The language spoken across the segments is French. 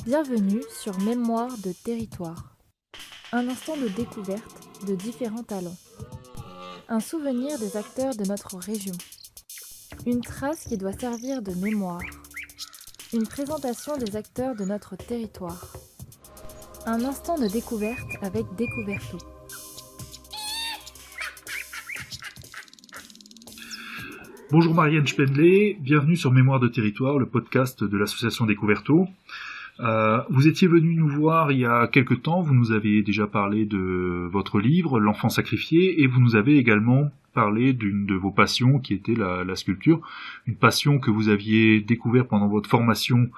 Bienvenue sur Mémoire de territoire. Un instant de découverte de différents talents. Un souvenir des acteurs de notre région. Une trace qui doit servir de mémoire. Une présentation des acteurs de notre territoire. Un instant de découverte avec Découverto. Bonjour Marianne Spendley, bienvenue sur Mémoire de territoire, le podcast de l'association Découverto. Vous étiez venu nous voir il y a quelque temps, vous nous avez déjà parlé de votre livre, L'enfant sacrifié, et vous nous avez également parlé d'une de vos passions qui était la sculpture, une passion que vous aviez découverte pendant votre formation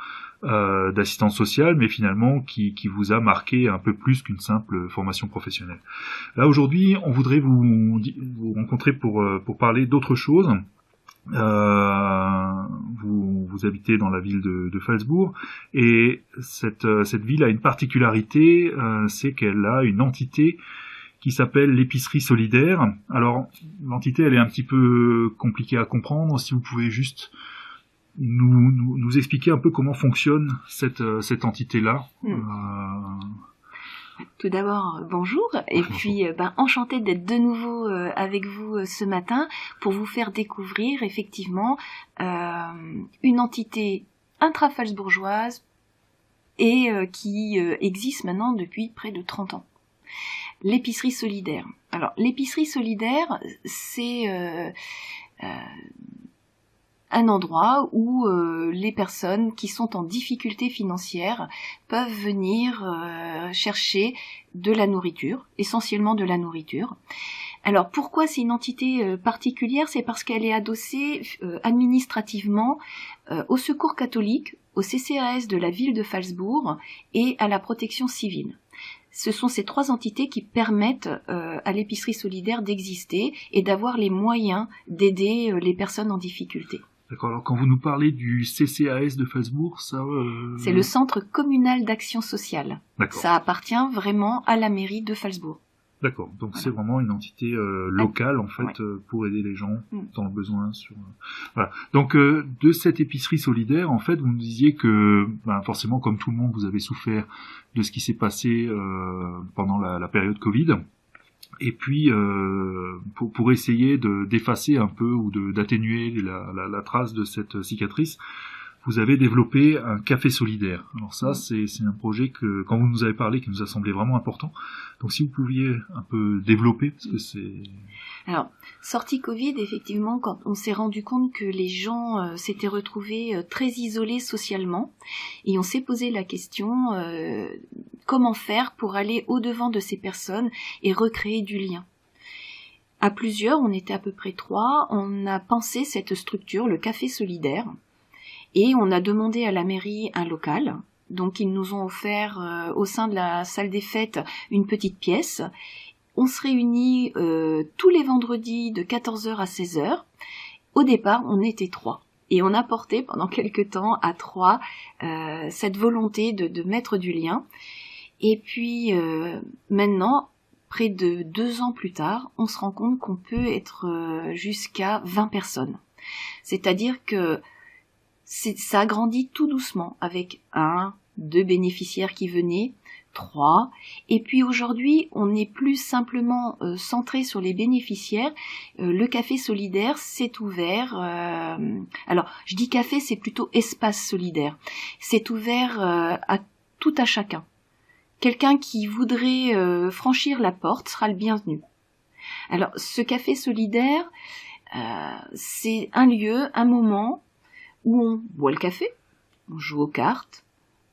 d'assistante sociale, mais finalement qui vous a marqué un peu plus qu'une simple formation professionnelle. Là aujourd'hui, on voudrait vous rencontrer pour parler d'autre chose. Vous habitez dans la ville de Phalsbourg et cette ville a une particularité, c'est qu'elle a une entité qui s'appelle l'épicerie solidaire. Alors l'entité elle est un petit peu compliquée à comprendre, si vous pouvez juste nous expliquer un peu comment fonctionne cette entité-là. Tout d'abord, bonjour, et puis enchantée d'être de nouveau avec vous ce matin pour vous faire découvrir effectivement une entité intra-phalsbourgeoise et qui existe maintenant depuis près de 30 ans. L'épicerie solidaire. Alors, l'épicerie solidaire, c'est un endroit où les personnes qui sont en difficulté financière peuvent venir chercher de la nourriture, essentiellement de la nourriture. Alors pourquoi c'est une entité particulière ? C'est parce qu'elle est adossée administrativement au Secours catholique, au CCAS de la ville de Phalsbourg et à la protection civile. Ce sont ces trois entités qui permettent à l'épicerie solidaire d'exister et d'avoir les moyens d'aider les personnes en difficulté. D'accord, alors quand vous nous parlez du CCAS de Phalsbourg, ça... C'est le Centre communal d'action sociale. D'accord. Ça appartient vraiment à la mairie de Phalsbourg. D'accord, donc voilà. C'est vraiment une entité locale en fait ouais. Pour aider les gens dans le besoin. Voilà. Donc de cette épicerie solidaire, en fait, vous nous disiez que forcément, comme tout le monde, vous avez souffert de ce qui s'est passé pendant la période Covid. Et puis, pour essayer d'effacer un peu ou d'atténuer la trace de cette cicatrice, vous avez développé un café solidaire. Alors ça, c'est un projet que, quand vous nous avez parlé, qui nous a semblé vraiment important. Donc si vous pouviez un peu développer, parce que c'est... Alors, sortie Covid, effectivement, quand on s'est rendu compte que les gens s'étaient retrouvés très isolés socialement, et on s'est posé la question, comment faire pour aller au-devant de ces personnes et recréer du lien ? À plusieurs, on était à peu près 3, on a pensé cette structure, le café solidaire, et on a demandé à la mairie un local. Donc ils nous ont offert au sein de la salle des fêtes une petite pièce. On se réunit tous les vendredis de 14h à 16h. Au départ, on était 3. Et on a porté pendant quelques temps à 3 cette volonté de mettre du lien. Et puis maintenant, près de 2 ans plus tard, on se rend compte qu'on peut être jusqu'à 20 personnes. C'est-à-dire que ça a grandi tout doucement avec 1, 2 bénéficiaires qui venaient, 3. Et puis aujourd'hui, on n'est plus simplement centré sur les bénéficiaires. Le café solidaire s'est ouvert. Alors, je dis café, c'est plutôt espace solidaire. C'est ouvert à tout à chacun. Quelqu'un qui voudrait franchir la porte sera le bienvenu. Alors, ce café solidaire, c'est un lieu, un moment où on boit le café, on joue aux cartes,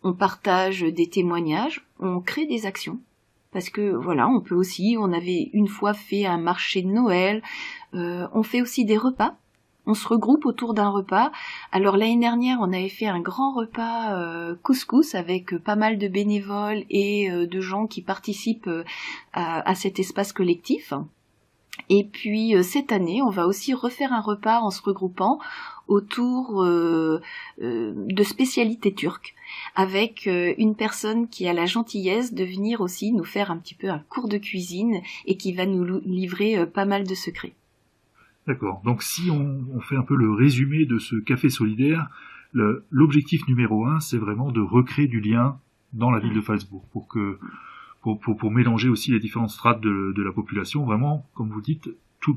on partage des témoignages, on crée des actions. Parce que voilà, on avait une fois fait un marché de Noël, on fait aussi des repas, on se regroupe autour d'un repas. Alors l'année dernière, on avait fait un grand repas couscous avec pas mal de bénévoles et de gens qui participent à cet espace collectif. Et puis cette année, on va aussi refaire un repas en se regroupant autour de spécialités turques, avec une personne qui a la gentillesse de venir aussi nous faire un petit peu un cours de cuisine et qui va nous livrer pas mal de secrets. D'accord, donc si on fait un peu le résumé de ce café solidaire, l'objectif numéro 1, c'est vraiment de recréer du lien dans la ville de Falzbourg pour mélanger aussi les différentes strates de la population. Vraiment, comme vous dites,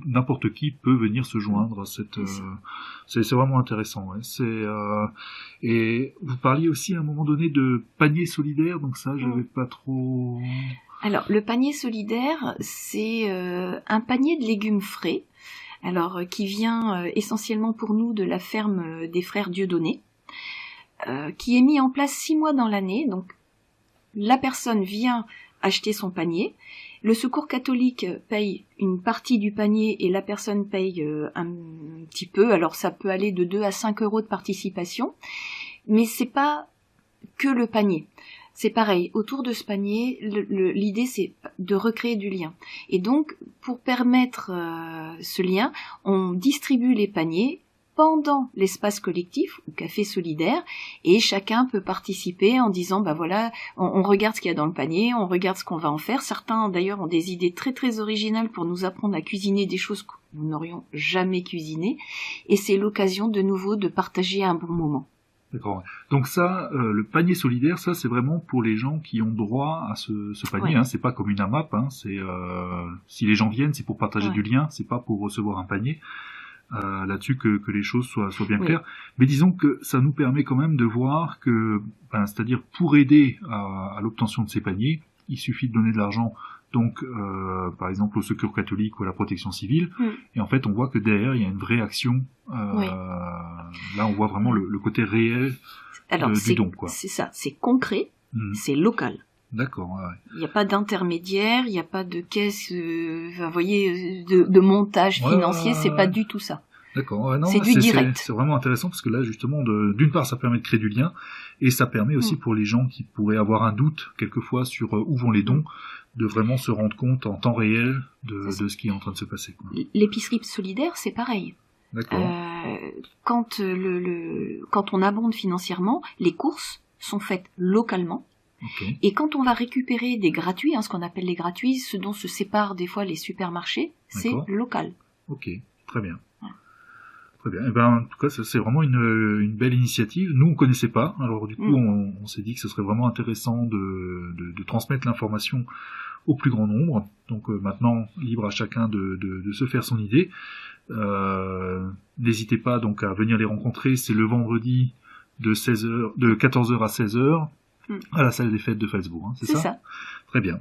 n'importe qui peut venir se joindre à c'est vraiment intéressant. Et vous parliez aussi à un moment donné de panier solidaire, donc ça, j'avais pas trop... Alors, le panier solidaire, c'est un panier de légumes frais, alors qui vient essentiellement pour nous de la ferme des frères Dieudonné, qui est mis en place 6 mois dans l'année. Donc, la personne vient acheter son panier. Le Secours catholique paye une partie du panier et la personne paye un petit peu. Alors ça peut aller de 2 à 5 euros de participation, mais c'est pas que le panier. C'est pareil, autour de ce panier, l'idée c'est de recréer du lien. Et donc, pour permettre ce lien, on distribue les paniers pendant l'espace collectif ou café solidaire, et chacun peut participer en disant bah voilà, on regarde ce qu'il y a dans le panier, on regarde ce qu'on va en faire. Certains d'ailleurs ont des idées très très originales pour nous apprendre à cuisiner des choses que nous n'aurions jamais cuisinées, et c'est l'occasion de nouveau de partager un bon moment. D'accord. Donc ça, le panier solidaire, ça c'est vraiment pour les gens qui ont droit à ce panier. Ouais. C'est pas comme une AMAP. C'est si les gens viennent, c'est pour partager du lien, c'est pas pour recevoir un panier. Là-dessus que les choses soient bien claires. Mais disons que ça nous permet quand même de voir que, c'est-à-dire pour aider à l'obtention de ces paniers, il suffit de donner de l'argent, donc par exemple au Secours catholique ou à la protection civile, et en fait on voit que derrière il y a une vraie action. Là on voit vraiment le côté réel du don, quoi. C'est ça, c'est concret, c'est local. D'accord. Ouais. Il n'y a pas d'intermédiaire, il n'y a pas de caisse, vous voyez, de montage financier, c'est pas du tout ça. D'accord. Non, c'est du direct. C'est vraiment intéressant parce que là, justement, d'une part, ça permet de créer du lien, et ça permet aussi pour les gens qui pourraient avoir un doute quelquefois sur où vont les dons, de vraiment se rendre compte en temps réel de ce qui est en train de se passer, quoi. L'épicerie solidaire, c'est pareil. D'accord. Quand on abonde financièrement, les courses sont faites localement. Okay. Et quand on va récupérer des gratuits, ce qu'on appelle les gratuits, ce dont se séparent des fois les supermarchés, c'est local. Ok, très bien. Très bien. Et en tout cas, ça, c'est vraiment une belle initiative. Nous, on connaissait pas. Alors du coup, on s'est dit que ce serait vraiment intéressant de transmettre l'information au plus grand nombre. Donc maintenant, libre à chacun de se faire son idée. N'hésitez pas donc à venir les rencontrer. C'est le vendredi de 14h à 16h. À la salle des fêtes de Falzbourg, c'est ça. Très bien.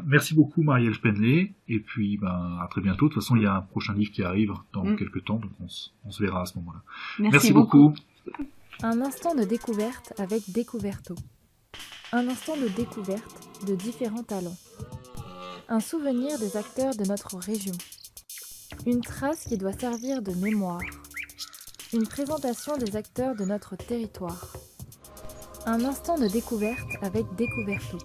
Merci beaucoup Marielle Spenley, et puis à très bientôt. De toute façon, il y a un prochain livre qui arrive dans quelques temps, donc on se verra à ce moment-là. Merci beaucoup. Un instant de découverte avec Découverto. Un instant de découverte de différents talents. Un souvenir des acteurs de notre région. Une trace qui doit servir de mémoire. Une présentation des acteurs de notre territoire. Un instant de découverte avec Découverto.